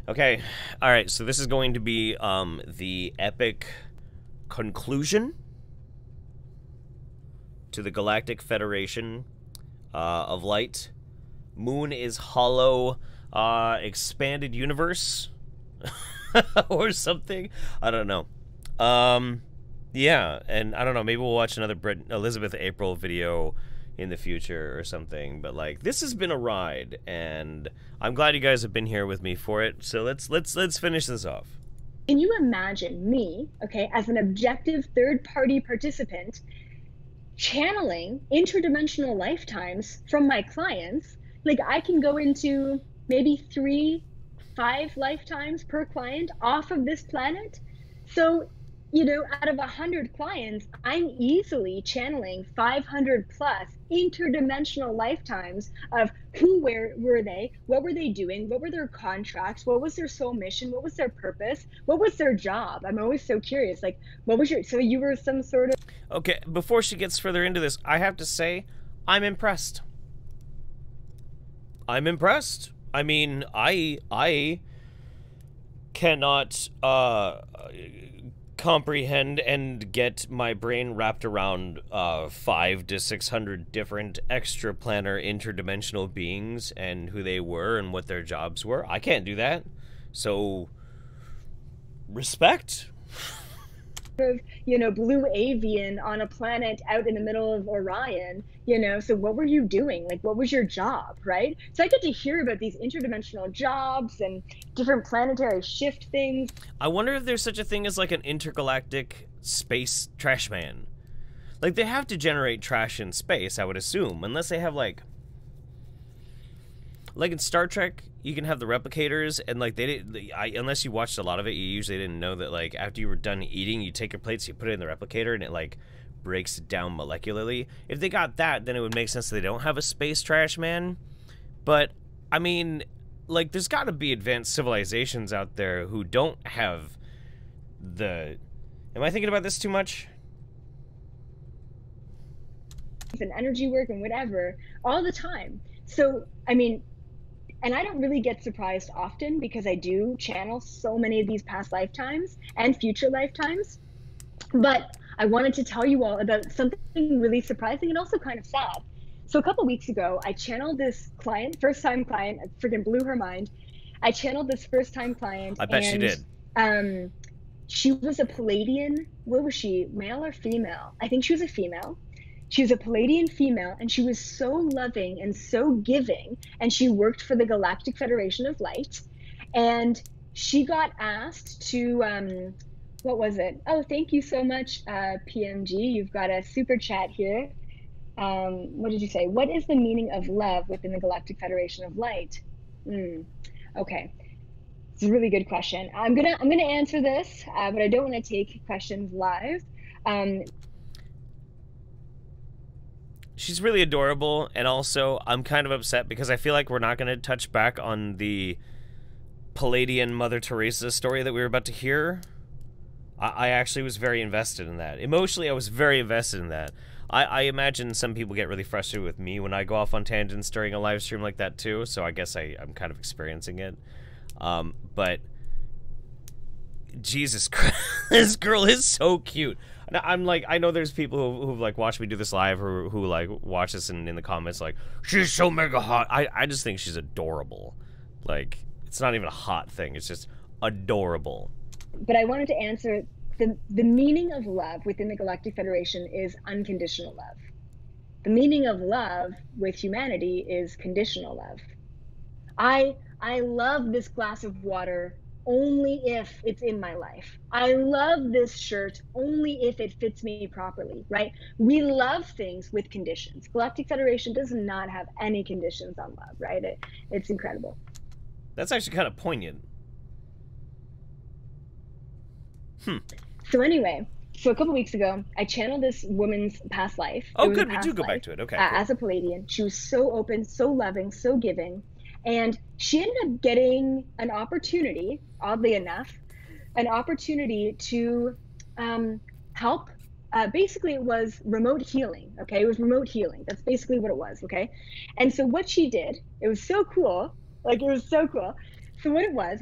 Okay, all right. So this is going to be the epic conclusion to the Galactic Federation of Light. Moon is hollow, expanded universe, or something. I don't know. Yeah, and I don't know. Maybe we'll watch another Elizabeth April video in the future or something. But like, this has been a ride, and I'm glad you guys have been here with me for it. So let's finish this off. Can you imagine me, okay, as an objective third-party participant, channeling interdimensional lifetimes from my clients? Like, I can go into maybe 3, 5 lifetimes per client off of this planet. So, you know, out of 100 clients, I'm easily channeling 500 plus interdimensional lifetimes of where were they, what were they doing, what were their contracts, what was their soul mission, what was their purpose, what was their job. I'm always so curious, like, what was your, so you were some sort of... Okay, before she gets further into this, I have to say, I'm impressed. I'm impressed. I mean, I cannot comprehend and get my brain wrapped around 500 to 600 different extraplanar interdimensional beings and who they were and what their jobs were. I can't do that. So, respect. Of, you know, blue avian on a planet out in the middle of Orion, you know, so what were you doing? Like, what was your job, right? So I get to hear about these interdimensional jobs and different planetary shift things. I wonder if there's such a thing as like an intergalactic space trash man. Like, they have to generate trash in space, I would assume, unless they have like in Star Trek, you can have the replicators, and like unless you watched a lot of it, you usually didn't know that like after you were done eating, you take your plates, you put it in the replicator, and it like breaks it down molecularly. If they got that, then it would make sense that they don't have a space trash man. But I mean, like, there's got to be advanced civilizations out there who don't have the... Am I thinking about this too much? And energy work and whatever all the time. So I mean, and I don't really get surprised often because I do channel so many of these past lifetimes and future lifetimes. But I wanted to tell you all about something really surprising and also kind of sad. So a couple weeks ago, I channeled this client, first-time client. It freaking blew her mind. I channeled this first-time client. I bet she did. She was a Palladian. What was she, male or female? I think she was a female. She was a Palladian female, and she was so loving and so giving, and she worked for the Galactic Federation of Light, and she got asked to, what was it? Oh, thank you so much, PMG. You've got a super chat here. What did you say? What is the meaning of love within the Galactic Federation of Light? Okay. It's a really good question. I'm gonna answer this, but I don't want to take questions live. She's really adorable, and also I'm kind of upset because I feel like we're not going to touch back on the Palladian Mother Teresa story that we were about to hear. I actually was very invested in that. Emotionally, I was very invested in that. I imagine some people get really frustrated with me when I go off on tangents during a live stream like that too, so I guess I'm kind of experiencing it. But Jesus Christ, this girl is so cute. I'm like, I know there's people who like watch me do this live or who like watch this in the comments like, she's so mega hot. I just think she's adorable. Like, it's not even a hot thing. It's just adorable. But I wanted to answer the meaning of love within the Galactic Federation is unconditional love. The meaning of love with humanity is conditional love. I love this glass of water only if it's in my life. I love this shirt only if it fits me properly, right? We love things with conditions. Galactic Federation does not have any conditions on love, right? It's incredible. That's actually kind of poignant. So anyway, so a couple weeks ago, I channeled this woman's past life. Oh, good. We do go back to it. Okay. As a Palladian. She was so open, so loving, so giving. And she ended up getting an opportunity, oddly enough, an opportunity to help. Basically, it was remote healing, okay? It was remote healing. That's basically what it was, okay? And so what she did, it was so cool. Like, it was so cool. So what it was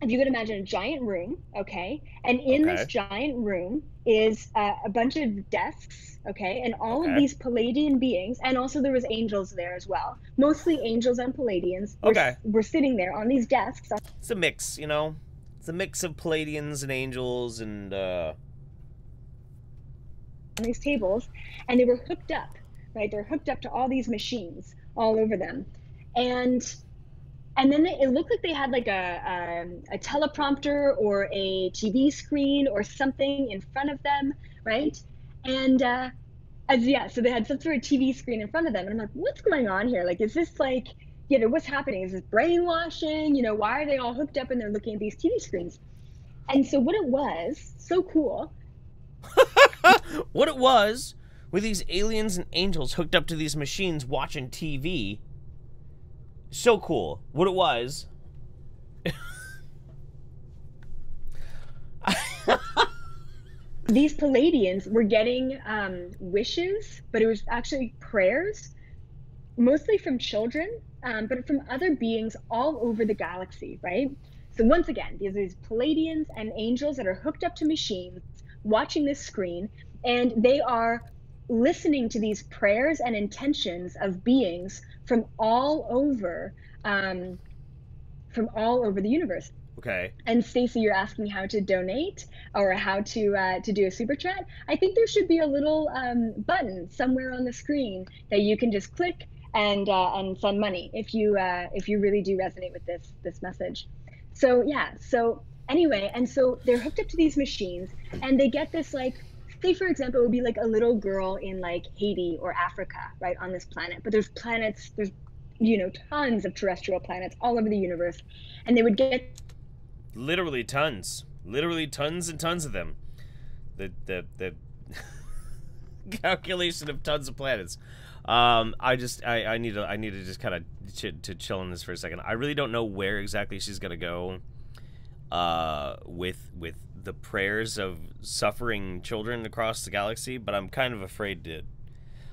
if you could imagine a giant room, okay, and in this Okay. giant room is a bunch of desks, okay, and all of Okay. these Palladian beings, and also there was angels there as well. Mostly angels and Palladians Okay. were sitting there on these desks on It's a mix, you know? It's a mix of Palladians and angels and, these tables, and they were hooked up, right? They're hooked up to all these machines all over them, and then it looked like they had like a teleprompter or a TV screen or something in front of them, right? And yeah, so they had some sort of TV screen in front of them, and I'm like, what's going on here? Like, is this like, what's happening? Is this brainwashing? Why are they all hooked up and they're looking at these TV screens? And so what it was, so cool. what it was with these aliens and angels hooked up to these machines watching TV. So cool. What it was. These Palladians were getting wishes, but it was actually prayers, mostly from children, but from other beings all over the galaxy, right? So once again, these Palladians and angels that are hooked up to machines, watching this screen, and they are listening to these prayers and intentions of beings from all over the universe. Okay. And Stacey, you're asking how to donate or how to do a super chat. I think there should be a little button somewhere on the screen that you can just click and send money if you really do resonate with this message. So yeah. So anyway, and so they're hooked up to these machines, and they get this, like, say for example, it would be like a little girl in like Haiti or Africa, right, on this planet. But there's planets, there's tons of terrestrial planets all over the universe, and they would get literally tons and tons of them. The calculation of tons of planets. I need to just kind of to chill on this for a second. I really don't know where exactly she's gonna go with the prayers of suffering children across the galaxy, but I'm kind of afraid to.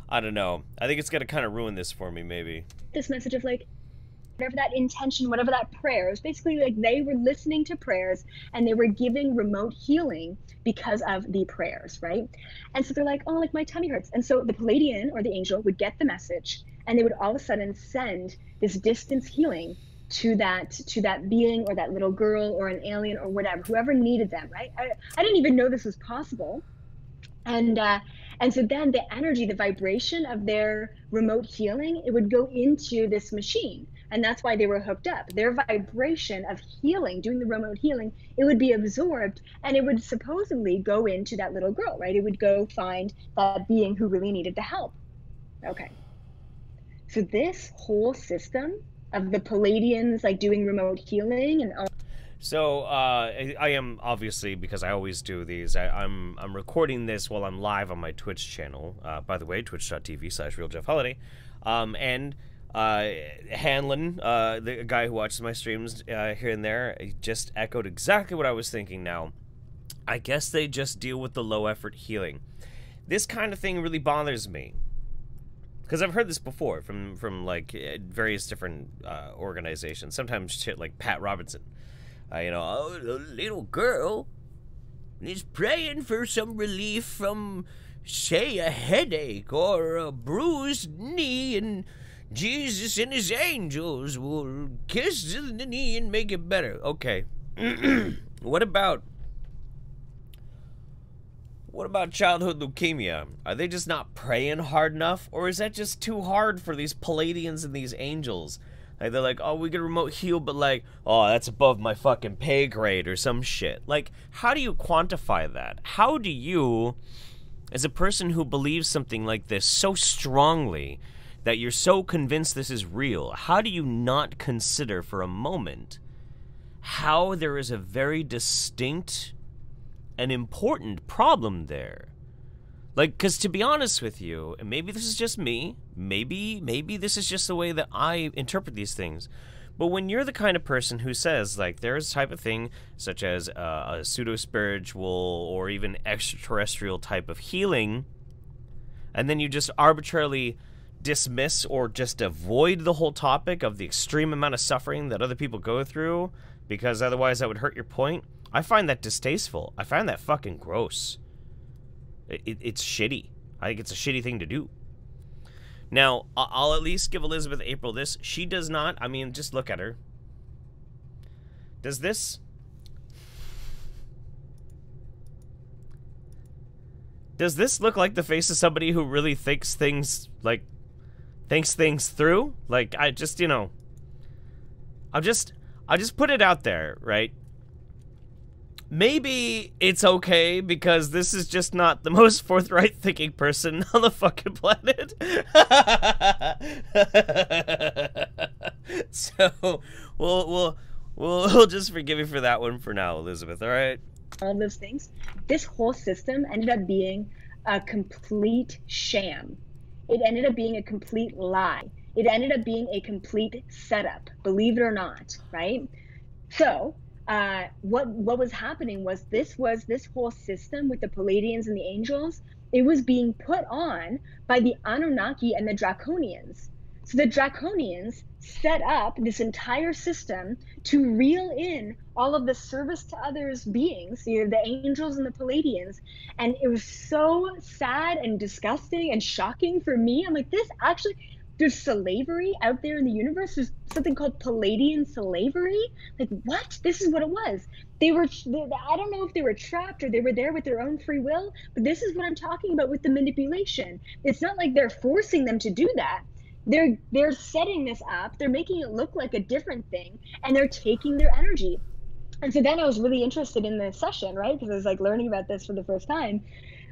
I don't know. I think it's gonna kind of ruin this for me, maybe. This message of like, whatever that intention, whatever that prayer, it was basically like they were listening to prayers and they were giving remote healing because of the prayers, right? And so they're like, oh, like my tummy hurts. And so the Palladian or the angel would get the message, and they would all of a sudden send this distance healing to that being or that little girl or an alien or whatever, whoever needed them, right? I didn't even know this was possible. And so then the energy, the vibration of their remote healing, it would go into this machine. And that's why they were hooked up. Their vibration of healing, doing the remote healing, it would be absorbed, and it would supposedly go into that little girl, right? It would go find that being who really needed the help. Okay. So this whole system of the Palladians, like doing remote healing and all. So, I am, obviously, because I always do these, I'm recording this while I'm live on my Twitch channel, by the way, twitch.tv/RealJeffHoliday, and Hanlon, the guy who watches my streams here and there, just echoed exactly what I was thinking now. I guess they just deal with the low-effort healing. This kind of thing really bothers me, because I've heard this before from like, various different organizations, sometimes shit like Pat Robinson. Oh, the little girl is praying for some relief from, say, a headache or a bruised knee, and Jesus and his angels will kiss the knee and make it better. Okay. What about childhood leukemia? Are they just not praying hard enough, or is that just too hard for these Palladians and these angels? Like, they're like, oh, we can remote heal, but like, oh, that's above my fucking pay grade or some shit. Like, how do you quantify that? How do you, as a person who believes something like this so strongly, that you're so convinced this is real, how do you not consider for a moment how there is a very distinct and important problem there? Like, because to be honest with you, and maybe this is just me, maybe this is just the way that I interpret these things, but when you're the kind of person who says, like, there's a type of thing, such as a pseudo-spiritual or even extraterrestrial type of healing, and then you just arbitrarily dismiss or just avoid the whole topic of the extreme amount of suffering that other people go through, because otherwise that would hurt your point. I find that distasteful. I find that fucking gross. It's shitty. I think it's a shitty thing to do. Now, I'll at least give Elizabeth April this. She does not, I mean, just look at her. Does this look like the face of somebody who really thinks things, like, thinks things through? Like, I just, you know, I'll just put it out there, right? Maybe it's okay because this is just not the most forthright thinking person on the fucking planet. So we'll just forgive you for that one for now, Elizabeth, all right? All those things. This whole system ended up being a complete sham. It ended up being a complete lie. It ended up being a complete setup, believe it or not, right? So what was happening was this whole system with the Palladians and the angels, it was being put on by the Anunnaki and the Draconians. So the Draconians set up this entire system to reel in all of the service to others beings, you know, the angels and the Palladians. And it was so sad and disgusting and shocking for me. I'm like, this actually, there's slavery out there in the universe. There's something called Palladian slavery. Like, what? This is what it was. I don't know if they were trapped or they were there with their own free will, but this is what I'm talking about with the manipulation. It's not like they're forcing them to do that. They're setting this up, they're making it look like a different thing, and they're taking their energy. And so then I was really interested in this session, right? Because I was like learning about this for the first time,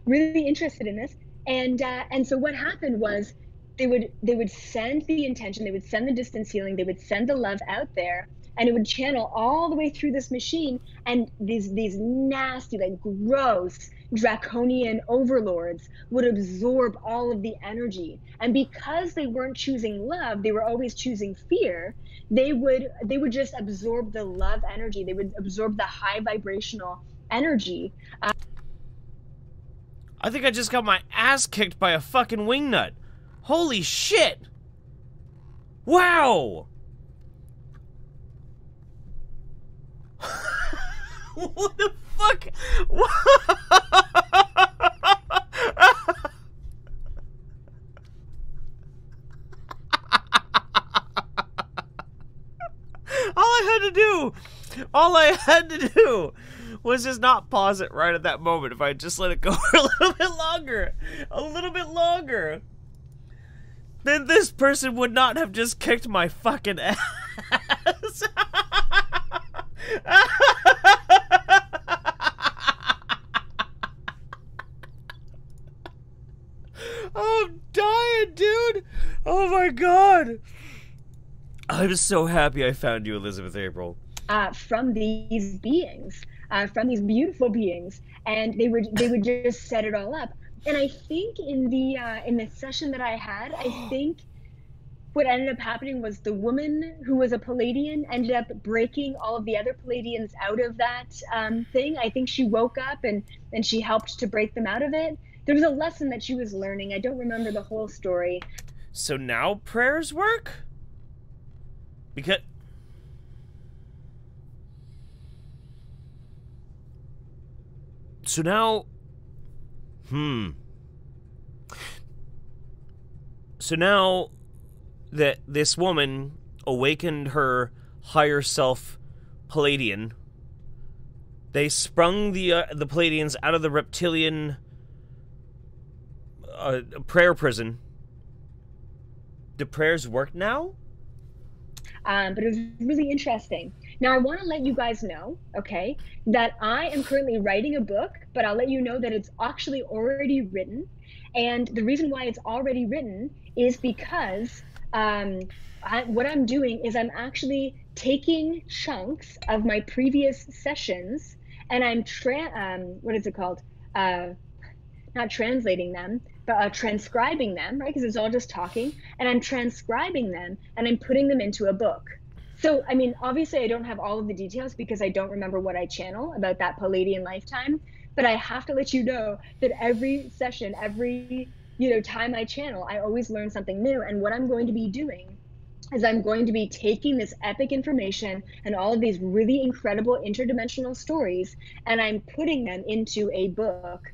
really interested in this. And so what happened was they would send the intention, they would send the distance healing, they would send the love out there, and it would channel all the way through this machine, and these nasty, like gross draconian overlords would absorb all of the energy. And because they weren't choosing love, they were always choosing fear. They would just absorb the love energy. They would absorb the high vibrational energy. I think I just got my ass kicked by a fucking wingnut. Holy shit! Wow! What the fuck? All I had to do was just not pause it right at that moment. If I just let it go for a little bit longer, then this person would not have just kicked my fucking ass. I'm dying, dude. Oh my god. I'm so happy I found you, Elizabeth April. From these beings, from these beautiful beings, and they would just set it all up. And I think in the session that I had, I think what ended up happening was the woman who was a Palladian ended up breaking all of the other Palladians out of that thing. I think she woke up and she helped to break them out of it. There was a lesson that she was learning. I don't remember the whole story. So now prayers work? Because... So now... So now that this woman awakened her higher self Palladian, they sprung the Palladians out of the reptilian prayer prison. Do prayers work now? But it was really interesting. Now, I want to let you guys know, okay, that I am currently writing a book, but I'll let you know that it's actually already written. And the reason why it's already written is because what I'm doing is I'm actually taking chunks of my previous sessions and I'm what is it called? Not translating them, but transcribing them, right? Because it's all just talking, and I'm transcribing them and I'm putting them into a book. So, I mean, obviously I don't have all of the details because I don't remember what I channel about that Palladian lifetime, but I have to let you know that every session, every time my channel, I always learn something new. And what I'm going to be doing is I'm going to be taking this epic information and all of these really incredible interdimensional stories, and I'm putting them into a book.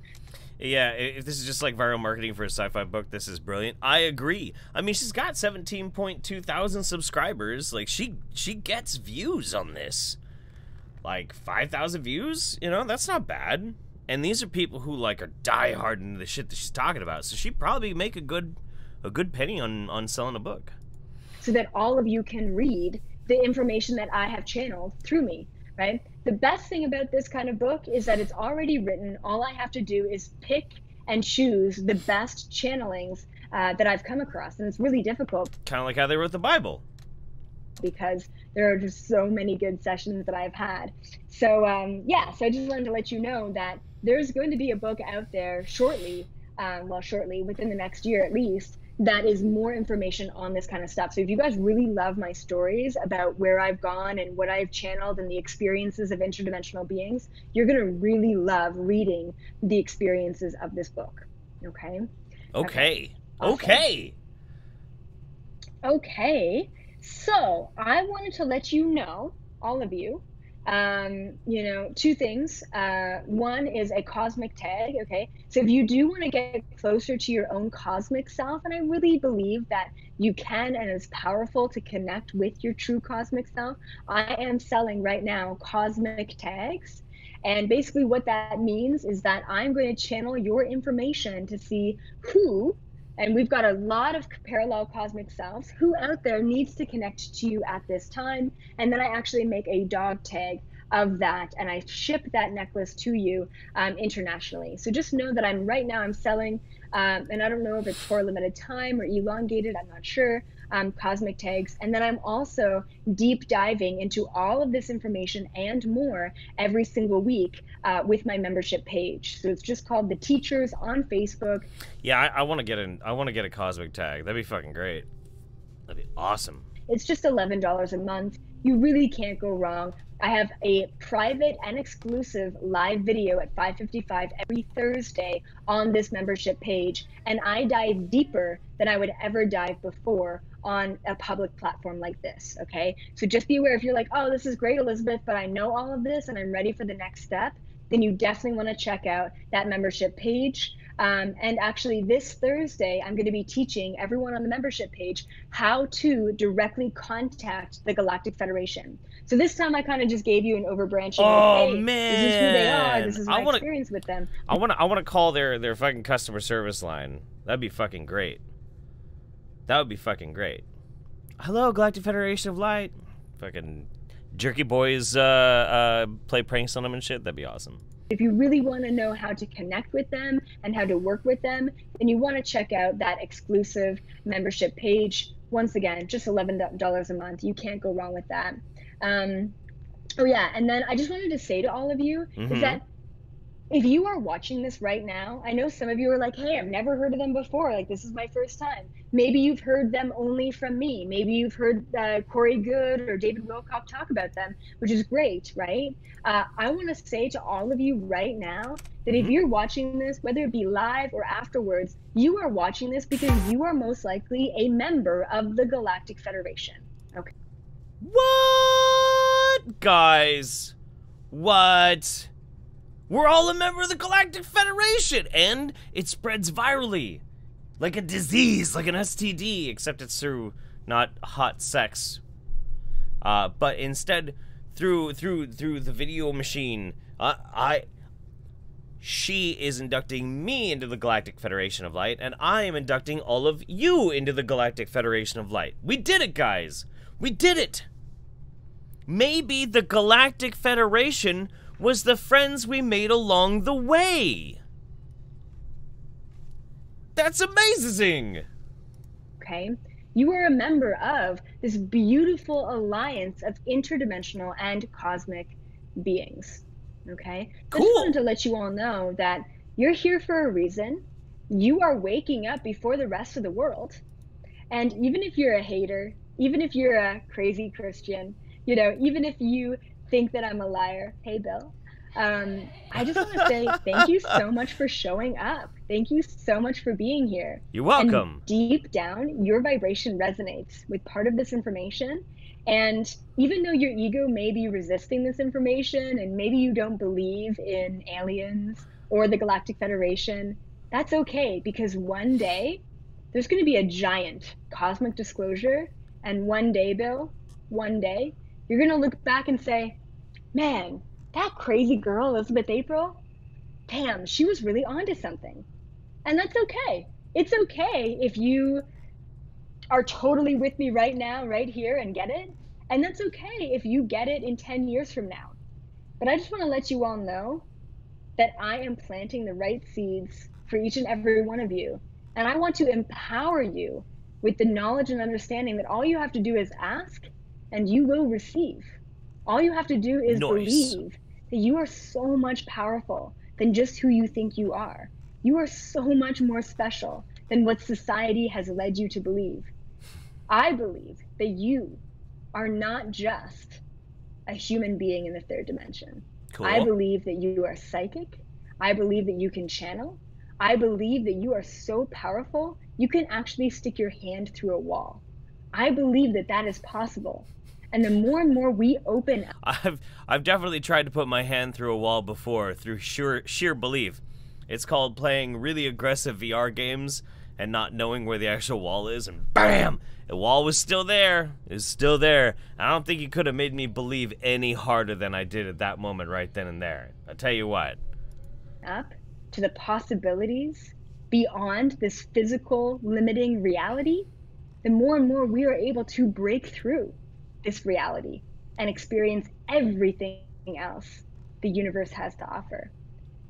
Yeah, if this is just like viral marketing for a sci-fi book, this is brilliant. I agree. I mean, she's got 17.2 thousand subscribers. Like, she gets views on this. Like, 5,000 views? You know, that's not bad. And these are people who, like, are diehard into the shit that she's talking about. So she'd probably make a good penny on selling a book. So that all of you can read the information that I have channeled through me, right? The best thing about this kind of book is that it's already written. All I have to do is pick and choose the best channelings that I've come across. And it's really difficult. Kind of like how they wrote the Bible. Because there are just so many good sessions that I've had. So yeah, so I just wanted to let you know that there's going to be a book out there shortly, shortly, within the next year at least, that is more information on this kind of stuff. So if you guys really love my stories about where I've gone and what I've channeled and the experiences of interdimensional beings, you're going to really love reading the experiences of this book. Okay? Okay. Awesome. Okay. Okay. So I wanted to let you know, all of you, two things. One is a cosmic tag, okay? So if you do want to get closer to your own cosmic self, and I really believe that you can and it's powerful to connect with your true cosmic self, I am selling right now cosmic tags. And basically what that means is that I'm going to channel your information to see who, and we've got a lot of parallel cosmic selves, who out there needs to connect to you at this time. And then I actually make a dog tag of that, and I ship that necklace to you internationally. So just know that right now I'm selling, and I don't know if it's for a limited time or elongated, I'm not sure, cosmic tags. And then I'm also deep diving into all of this information and more every single week with my membership page. So it's just called The Teachers on Facebook. Yeah, I want to get a cosmic tag. That'd be fucking great. That'd be awesome. It's just $11 a month. You really can't go wrong. I have a private and exclusive live video at 5:55 every Thursday on this membership page, and I dive deeper than I would ever dive before on a public platform like this, okay? So just be aware, if you're like, oh, this is great, Elizabeth, but I know all of this and I'm ready for the next step, then you definitely want to check out that membership page. And actually this Thursday, I'm going to be teaching everyone on the membership page how to directly contact the Galactic Federation. So this time I kind of just gave you an overbranching. Oh, hey, man. This is who they are. This is my experience with them. I want to call their fucking customer service line. That'd be fucking great. That would be fucking great. Hello, Galactic Federation of Light. Fucking Jerky Boys play pranks on them and shit. That'd be awesome. If you really want to know how to connect with them and how to work with them, then you want to check out that exclusive membership page. Once again, just $11 a month. You can't go wrong with that. Oh yeah, and then I just wanted to say to all of you is that if you are watching this right now, I know some of you are like, hey, I've never heard of them before. Like, this is my first time. Maybe you've heard them only from me. Maybe you've heard Corey Good or David Wilcock talk about them, which is great, right? I want to say to all of you right now that if you're watching this, whether it be live or afterwards, you are watching this because you are most likely a member of the Galactic Federation. Okay. What? Guys. What? We're all a member of the Galactic Federation, and it spreads virally. Like a disease, like an STD, except it's through not hot sex. But instead through the video machine. She is inducting me into the Galactic Federation of Light, and I am inducting all of you into the Galactic Federation of Light. We did it, guys. We did it. Maybe the Galactic Federation was the friends we made along the way. That's amazing. Okay. You are a member of this beautiful alliance of interdimensional and cosmic beings. Okay. Cool. I just wanted to let you all know that you're here for a reason. You are waking up before the rest of the world. And even if you're a hater, even if you're a crazy Christian, even if you think that I'm a liar, hey Bill, I just want to say thank you so much for showing up. Thank you so much for being here. You're And welcome. deep down, your vibration resonates with part of this information. And even though your ego may be resisting this information and maybe you don't believe in aliens or the Galactic Federation, that's okay because one day there's going to be a giant cosmic disclosure. And one day, Bill, one day, you're going to look back and say, man, that crazy girl, Elizabeth April, damn, she was really onto something. And that's okay. It's okay if you are totally with me right now, right here, and get it. And that's okay if you get it in 10 years from now. But I just want to let you all know that I am planting the right seeds for each and every one of you. And I want to empower you with the knowledge and understanding that all you have to do is ask and you will receive. All you have to do is believe that you are so much powerful than just who you think you are. You are so much more special than what society has led you to believe. I believe that you are not just a human being in the third dimension. Cool. I believe that you are psychic. I believe that you can channel. I believe that you are so powerful, you can actually stick your hand through a wall. I believe that that is possible. And the more and more we open up. I've definitely tried to put my hand through a wall before through sheer belief. It's called playing really aggressive VR games and not knowing where the actual wall is, and BAM! The wall was still there. It was still there. I don't think you could have made me believe any harder than I did at that moment right then and there. I'll tell you what. Up to the possibilities beyond this physical limiting reality, the more and more we are able to break through this reality and experience everything else the universe has to offer.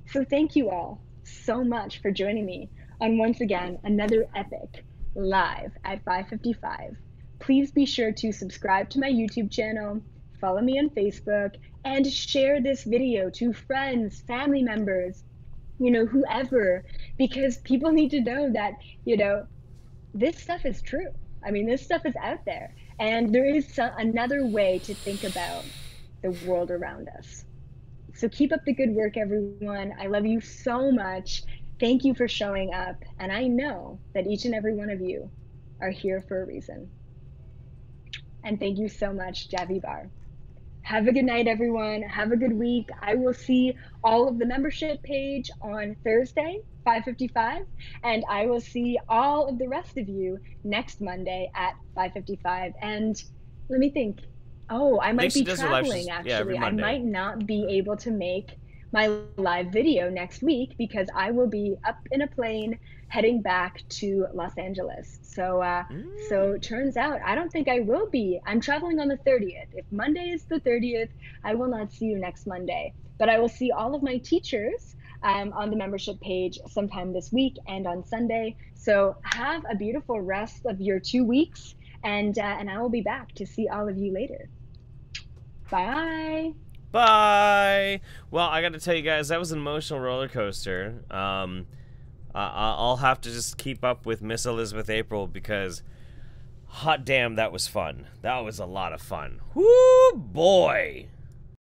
So thank you all so much for joining me on, once again, another epic live at 5:55. Please be sure to subscribe to my YouTube channel, follow me on Facebook, and share this video to friends, family members, whoever, because people need to know that, this stuff is true. I mean, this stuff is out there, and there is another way to think about the world around us. So keep up the good work, everyone. I love you so much. Thank you for showing up, and I know that each and every one of you are here for a reason. And thank you so much, Javi Bar. Have a good night, everyone. Have a good week. I will see all of the membership page on Thursday, 5:55, and I will see all of the rest of you next Monday at 5:55. And let me think. Oh, I might be traveling, actually. I might not be able to make my live video next week because I will be up in a plane heading back to Los Angeles. So so turns out I don't think I will be. I'm traveling on the 30th. If Monday is the 30th, I will not see you next Monday. But I will see all of my teachers on the membership page sometime this week and on Sunday. So have a beautiful rest of your 2 weeks, and I will be back to see all of you later. Bye. Bye. Well, I got to tell you guys, that was an emotional roller coaster. I'll have to just keep up with Miss Elizabeth April because, hot damn, that was fun. That was a lot of fun. Whoo, boy.